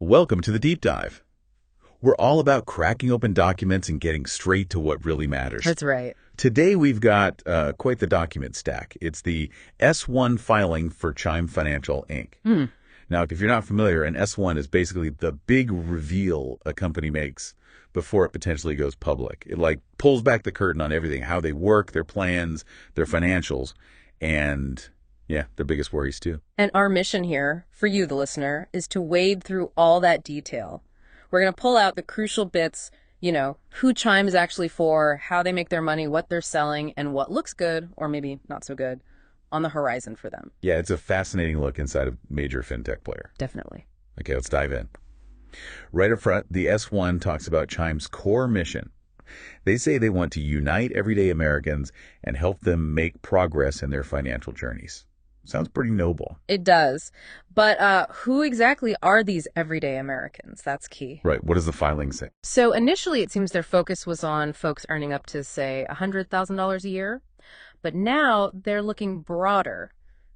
Welcome to the deep dive. We're all about cracking open documents and getting straight to what really matters. That's right. Today we've got quite the document stack. It's the S1 filing for Chime Financial, Inc. Now, if you're not familiar, an S1 is basically the big reveal a company makes before it potentially goes public. It pulls back the curtain on everything, how they work, their plans, their financials, and their biggest worries too. And our mission here, for you, the listener, is to wade through all that detail. We're going to pull out the crucial bits, who Chime is actually for, how they make their money, what they're selling, and what looks good, or maybe not so good, on the horizon for them. Yeah, it's a fascinating look inside a major fintech player. Definitely. Okay, let's dive in. Right up front, the S1 talks about Chime's core mission. They say they want to unite everyday Americans and help them make progress in their financial journeys. Sounds pretty noble. It does. But who exactly are these everyday Americans? That's key. Right. What does the filing say? So initially, it seems their focus was on folks earning up to, say, $100,000 a year. But now they're looking broader,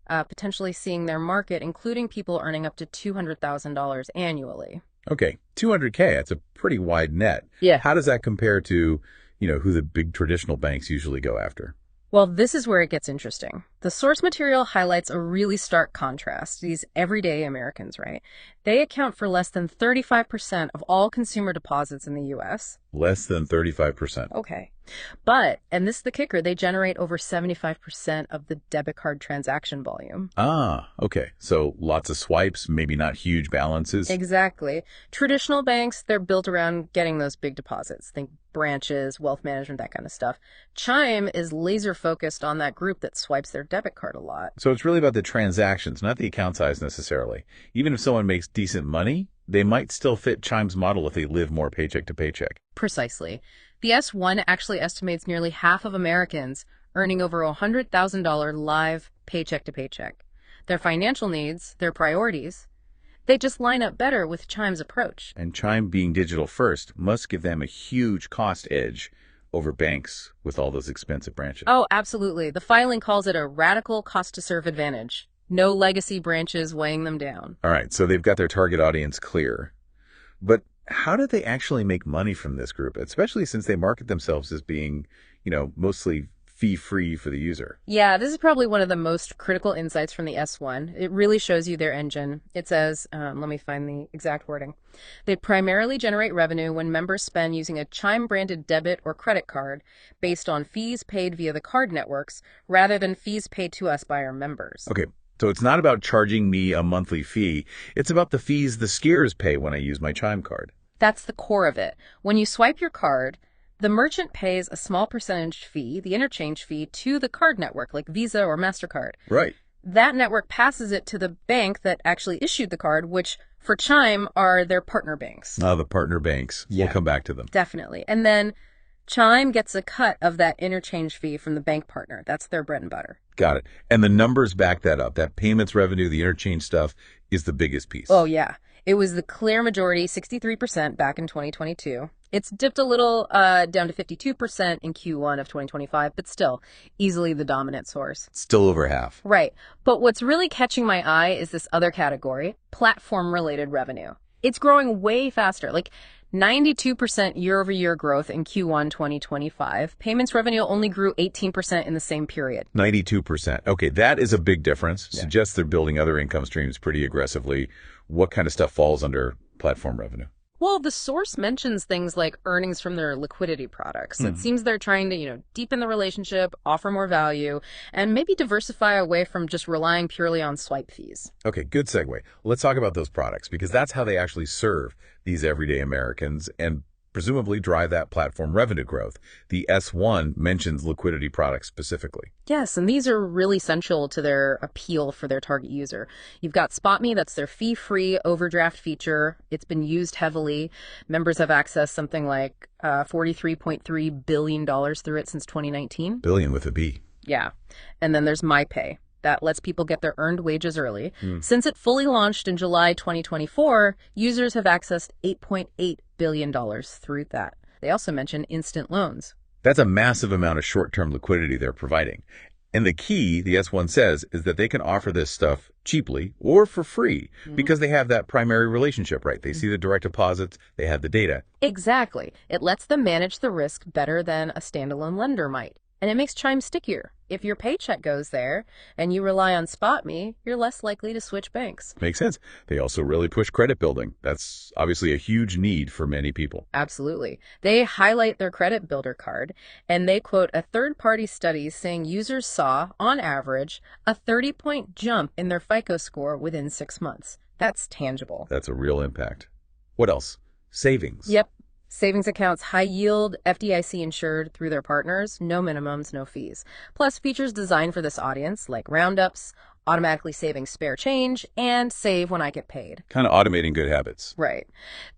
potentially seeing their market, including people earning up to $200,000 annually. Okay, 200K, that's a pretty wide net. Yeah. How does that compare to, who the big traditional banks usually go after? Well, this is where it gets interesting. The source material highlights a really stark contrast. These everyday Americans, right? They account for less than 35% of all consumer deposits in the U.S. Less than 35%. Okay. But, and this is the kicker, they generate over 75% of the debit card transaction volume. Ah, okay. So lots of swipes, maybe not huge balances. Exactly. Traditional banks, they're built around getting those big deposits. Think branches, wealth management, that kind of stuff. Chime is laser focused on that group that swipes their debit card a lot. So it's really about the transactions, not the account size necessarily. Even if someone makes decent money, they might still fit Chime's model if they live more paycheck to paycheck. Precisely. The S1 actually estimates nearly half of Americans earning over $100,000 live paycheck to paycheck. Their financial needs, their priorities, they just line up better with Chime's approach. And Chime being digital first must give them a huge cost edge over banks with all those expensive branches. Oh, absolutely. The filing calls it a radical cost-to-serve advantage. No legacy branches weighing them down. All right, so they've got their target audience clear. But how do they actually make money from this group, especially since they market themselves as being, mostly fee-free for the user? Yeah, this is probably one of the most critical insights from the S1. It really shows you their engine. It says, let me find the exact wording. They primarily generate revenue when members spend using a Chime-branded debit or credit card based on fees paid via the card networks rather than fees paid to us by our members. Okay. So it's not about charging me a monthly fee. It's about the fees the skiers pay when I use my Chime card. That's the core of it. When you swipe your card, the merchant pays a small percentage fee, the interchange fee, to the card network, like Visa or MasterCard. Right. That network passes it to the bank that actually issued the card, which for Chime are their partner banks. The partner banks. Yeah. We'll come back to them. Definitely. And then Chime gets a cut of that interchange fee from the bank partner. That's their bread and butter. Got it. And the numbers back that up. That payments revenue, the interchange stuff is the biggest piece. Oh, yeah. It was the clear majority, 63% back in 2022. It's dipped a little down to 52% in Q1 of 2025, but still easily the dominant source. Still over half. Right. But what's really catching my eye is this other category, platform-related revenue. It's growing way faster, like 92% year-over-year growth in Q1 2025. Payments revenue only grew 18% in the same period. 92%. Okay, that is a big difference. Yeah. Suggests they're building other income streams pretty aggressively. What kind of stuff falls under platform revenue? Well, the source mentions things like earnings from their liquidity products. It seems they're trying to, deepen the relationship, offer more value, and maybe diversify away from just relying purely on swipe fees. Okay, good segue. Let's talk about those products because that's how they actually serve these everyday Americans and presumably drive that platform revenue growth. The S1 mentions liquidity products specifically. Yes, and these are really central to their appeal for their target user. You've got SpotMe, that's their fee-free overdraft feature. It's been used heavily. Members have accessed something like $43.3 billion through it since 2019. Billion with a B. Yeah. And then there's MyPay. That lets people get their earned wages early. Since it fully launched in July 2024, users have accessed $8.8 billion through that. They also mention instant loans. That's a massive amount of short-term liquidity they're providing. And the key, the S1 says, is that they can offer this stuff cheaply or for free because they have that primary relationship, right? They see the direct deposits, they have the data. Exactly. It lets them manage the risk better than a standalone lender might. And it makes Chime stickier. If your paycheck goes there and you rely on SpotMe, you're less likely to switch banks. Makes sense. They also really push credit building. That's obviously a huge need for many people. Absolutely. They highlight their credit builder card, and they quote a third-party study saying users saw, on average, a 30-point jump in their FICO score within 6 months. That's tangible. That's a real impact. What else? Savings. Yep. Savings accounts, high yield, FDIC insured through their partners, no minimums, no fees. Plus features designed for this audience like roundups, automatically saving spare change, and save when I get paid. Kind of automating good habits. Right.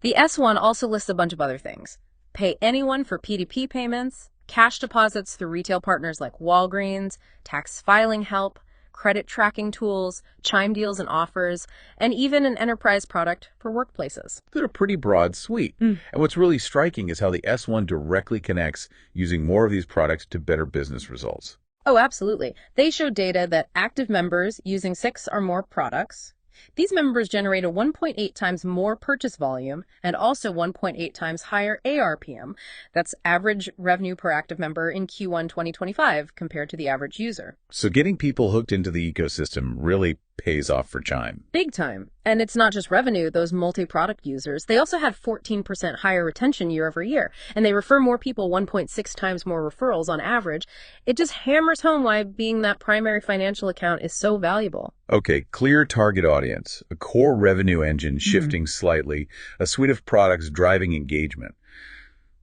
The S1 also lists a bunch of other things. Pay anyone for P2P payments, cash deposits through retail partners like Walgreens, tax filing help, credit tracking tools, Chime deals and offers, and even an enterprise product for workplaces. They're a pretty broad suite. And what's really striking is how the S1 directly connects using more of these products to better business results. Oh, absolutely. They show data that active members using 6 or more products, these members generate a 1.8 times more purchase volume and also 1.8 times higher ARPM. That's average revenue per active member in Q1 2025 compared to the average user. So getting people hooked into the ecosystem really pays off for Chime. Big time. And it's not just revenue, those multi-product users. They also had 14% higher retention year over year, and they refer more people 1.6 times more referrals on average. It just hammers home why being that primary financial account is so valuable. Okay, clear target audience, a core revenue engine shifting slightly, a suite of products driving engagement.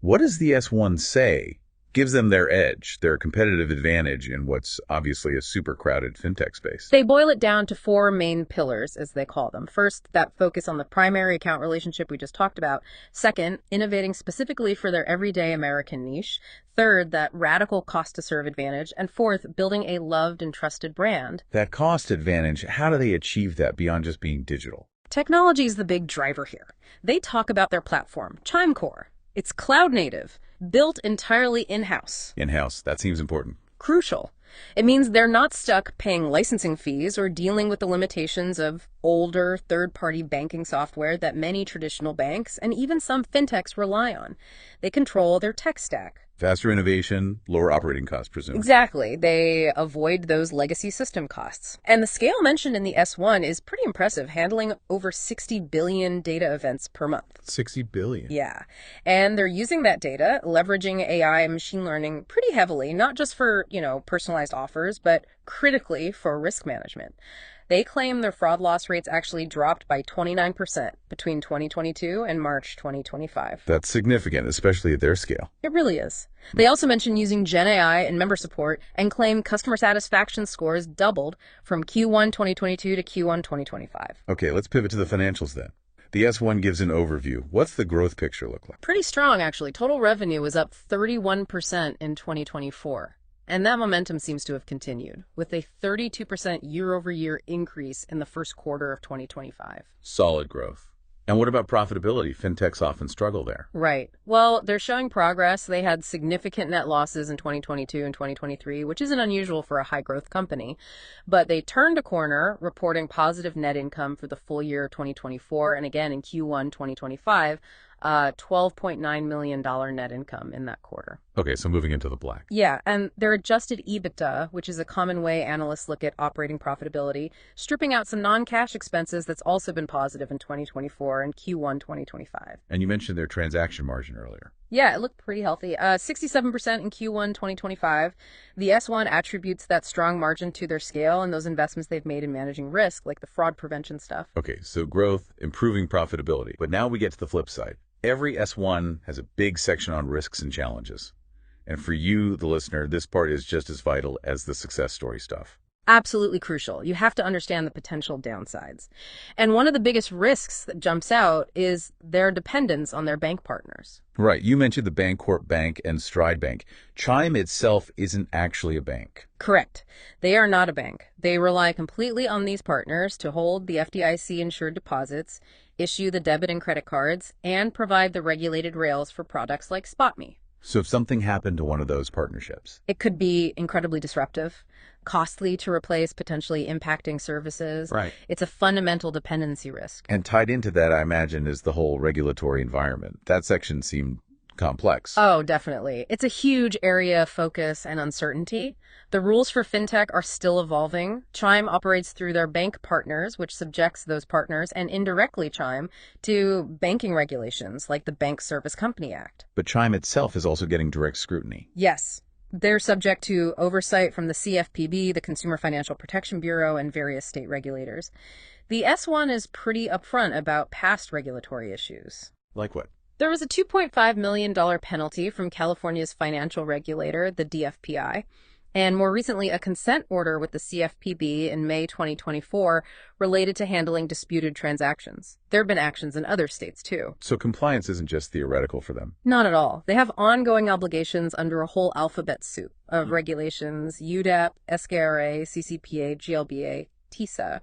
What does the S1 say gives them their edge, their competitive advantage in what's obviously a super crowded fintech space? They boil it down to 4 main pillars, as they call them. First, that focus on the primary account relationship we just talked about. Second, innovating specifically for their everyday American niche. Third, that radical cost to serve advantage. And fourth, building a loved and trusted brand. That cost advantage, how do they achieve that beyond just being digital? Technology is the big driver here. They talk about their platform, ChimeCore. It's cloud native, built entirely in-house. In-house, that seems important. Crucial. It means they're not stuck paying licensing fees or dealing with the limitations of older third-party banking software that many traditional banks and even some fintechs rely on. They control their tech stack. Faster innovation, lower operating costs, presumably. Exactly. They avoid those legacy system costs. And the scale mentioned in the S1 is pretty impressive, handling over 60 billion data events per month. 60 billion. Yeah. And they're using that data, leveraging AI and machine learning pretty heavily, not just for, personalized offers, but critically for risk management. They claim their fraud loss rates actually dropped by 29% between 2022 and March 2025. That's significant, especially at their scale. It really is. They also mention using Gen AI and member support and claim customer satisfaction scores doubled from Q1 2022 to Q1 2025. Okay, let's pivot to the financials then. The S1 gives an overview. What's the growth picture look like? Pretty strong, actually. Total revenue was up 31% in 2024. And that momentum seems to have continued, with a 32% year-over-year increase in the first quarter of 2025. Solid growth. And what about profitability? Fintechs often struggle there. Right. Well, they're showing progress. They had significant net losses in 2022 and 2023, which isn't unusual for a high-growth company. But they turned a corner, reporting positive net income for the full year of 2024, and again in Q1 2025, $12.9 million net income in that quarter. Okay, so moving into the black. Yeah, and their adjusted EBITDA, which is a common way analysts look at operating profitability, stripping out some non-cash expenses that's also been positive in 2024 and Q1 2025. And you mentioned their transaction margin earlier. Yeah, it looked pretty healthy. 67% in Q1 2025. The S1 attributes that strong margin to their scale and those investments they've made in managing risk, like the fraud prevention stuff. Okay, so growth, improving profitability. But now we get to the flip side. Every S1 has a big section on risks and challenges. And for you, the listener, this part is just as vital as the success story stuff. Absolutely crucial. You have to understand the potential downsides. And one of the biggest risks that jumps out is their dependence on their bank partners. Right. You mentioned the Bancorp Bank and Stride Bank. Chime itself isn't actually a bank. Correct. They are not a bank. They rely completely on these partners to hold the FDIC-insured deposits, issue the debit and credit cards, and provide the regulated rails for products like SpotMe. So if something happened to one of those partnerships, it could be incredibly disruptive. costly to replace, potentially impacting services. Right. It's a fundamental dependency risk. And tied into that, I imagine, is the whole regulatory environment. That section seemed complex. Oh, definitely. It's a huge area of focus and uncertainty. The rules for fintech are still evolving. Chime operates through their bank partners, which subjects those partners and indirectly Chime to banking regulations like the Bank Service Company Act. But Chime itself is also getting direct scrutiny. Yes, they're subject to oversight from the CFPB, the Consumer Financial Protection Bureau, and various state regulators. The S1 is pretty upfront about past regulatory issues. Like what? There was a $2.5 million penalty from California's financial regulator, the DFPI, and more recently a consent order with the CFPB in May 2024 related to handling disputed transactions. There have been actions in other states, too. So compliance isn't just theoretical for them. Not at all. They have ongoing obligations under a whole alphabet soup of regulations: UDAP, SKRA, CCPA, GLBA, TISA.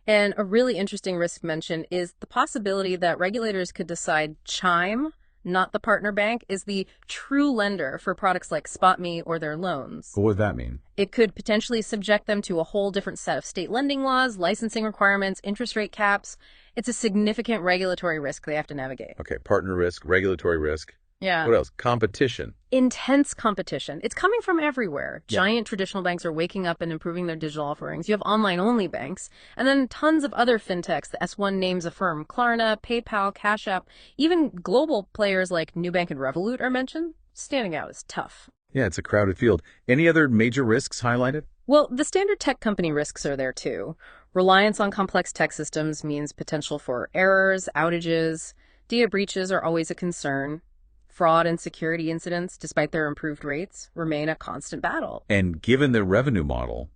And a really interesting risk mention is the possibility that regulators could decide Chime, not the partner bank, is the true lender for products like SpotMe or their loans. What would that mean? It could potentially subject them to a whole different set of state lending laws, licensing requirements, interest rate caps. It's a significant regulatory risk they have to navigate. Okay, partner risk, regulatory risk. Yeah. What else? Competition. Intense competition. It's coming from everywhere. Yeah. Giant traditional banks are waking up and improving their digital offerings. You have online-only banks, and then tons of other fintechs. The S1 names affirm Klarna, PayPal, Cash App. Even global players like Nubank and Revolut are mentioned. Standing out is tough. Yeah, it's a crowded field. Any other major risks highlighted? Well, the standard tech company risks are there too. Reliance on complex tech systems means potential for errors, outages. Data breaches are always a concern. Fraud and security incidents, despite their improved rates, remain a constant battle. And given their revenue model,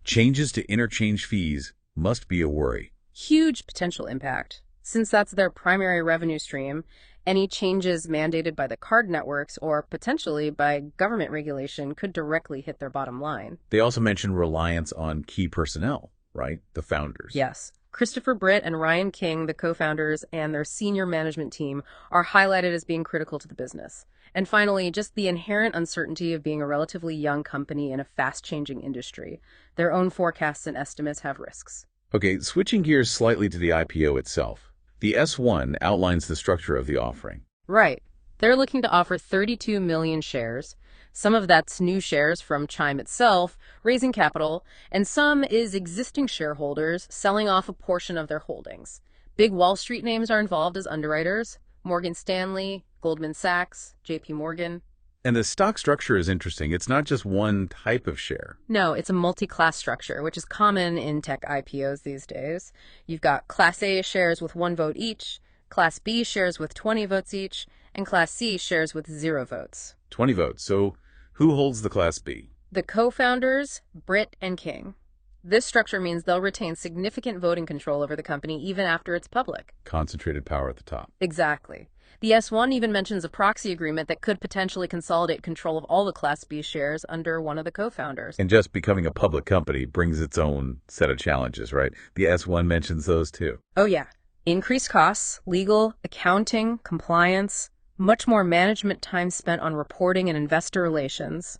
changes to interchange fees must be a worry. Huge potential impact. Since that's their primary revenue stream, any changes mandated by the card networks or potentially by government regulation could directly hit their bottom line. They also mentioned reliance on key personnel, right? The founders. Yes. Christopher Britt and Ryan King, the co-founders, and their senior management team are highlighted as being critical to the business. And finally, just the inherent uncertainty of being a relatively young company in a fast-changing industry. Their own forecasts and estimates have risks. Okay, switching gears slightly to the IPO itself. The S1 outlines the structure of the offering. Right. They're looking to offer 32 million shares. Some of that's new shares from Chime itself, raising capital, and some is existing shareholders selling off a portion of their holdings. Big Wall Street names are involved as underwriters: Morgan Stanley, Goldman Sachs, JP Morgan. And the stock structure is interesting. It's not just one type of share. No, it's a multi-class structure, which is common in tech IPOs these days. You've got Class A shares with 1 vote each, Class B shares with 20 votes each, and Class C shares with 0 votes. 20 votes. So who holds the Class B? The co-founders, Britt and King. This structure means they'll retain significant voting control over the company even after it's public. Concentrated power at the top. Exactly. The S1 even mentions a proxy agreement that could potentially consolidate control of all the Class B shares under one of the co-founders. And just becoming a public company brings its own set of challenges, right? The S1 mentions those too. Oh yeah. Increased costs, legal, accounting, compliance, much more management time spent on reporting and investor relations,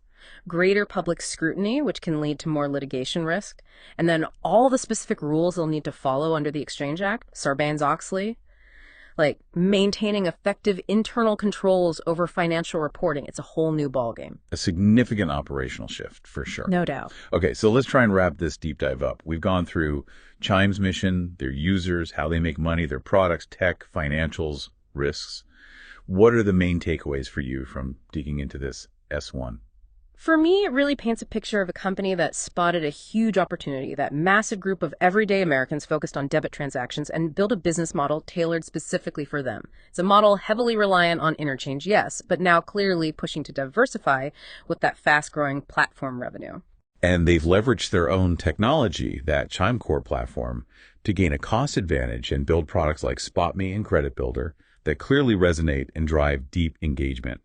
greater public scrutiny, which can lead to more litigation risk, and then all the specific rules they'll need to follow under the Exchange Act, Sarbanes-Oxley, like maintaining effective internal controls over financial reporting. It's a whole new ballgame. A significant operational shift, for sure. No doubt. Okay, so let's try and wrap this deep dive up. We've gone through Chime's mission, their users, how they make money, their products, tech, financials, risks. What are the main takeaways for you from digging into this S1? For me, it really paints a picture of a company that spotted a huge opportunity, that massive group of everyday Americans focused on debit transactions, and built a business model tailored specifically for them. It's a model heavily reliant on interchange, yes, but now clearly pushing to diversify with that fast-growing platform revenue. And they've leveraged their own technology, that Chime Core platform, to gain a cost advantage and build products like SpotMe and Credit Builder that clearly resonate and drive deep engagement.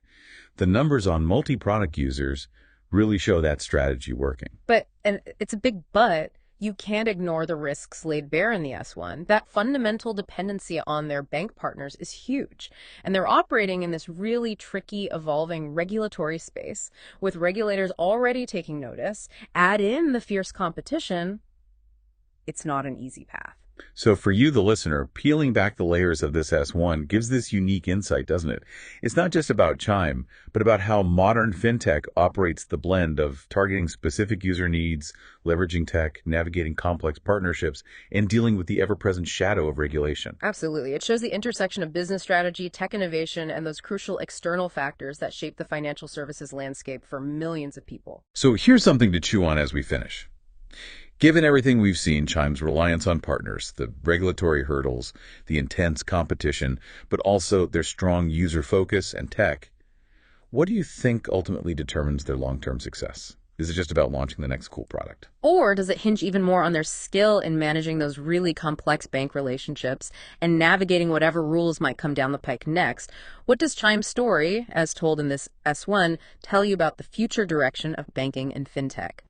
The numbers on multi-product users really show that strategy working. And it's a big but, You can't ignore the risks laid bare in the S1. That fundamental dependency on their bank partners is huge. And they're operating in this really tricky, evolving regulatory space, with regulators already taking notice. Add in the fierce competition, it's not an easy path. So for you, the listener, peeling back the layers of this S1 gives this unique insight, doesn't it? It's not just about Chime, but about how modern fintech operates the blend of targeting specific user needs, leveraging tech, navigating complex partnerships, and dealing with the ever-present shadow of regulation. Absolutely. It shows the intersection of business strategy, tech innovation, and those crucial external factors that shape the financial services landscape for millions of people. So here's something to chew on as we finish. Given everything we've seen, Chime's reliance on partners, the regulatory hurdles, the intense competition, but also their strong user focus and tech, what do you think ultimately determines their long-term success? Is it just about launching the next cool product? Or does it hinge even more on their skill in managing those really complex bank relationships and navigating whatever rules might come down the pike next? What does Chime's story, as told in this S1, tell you about the future direction of banking and fintech?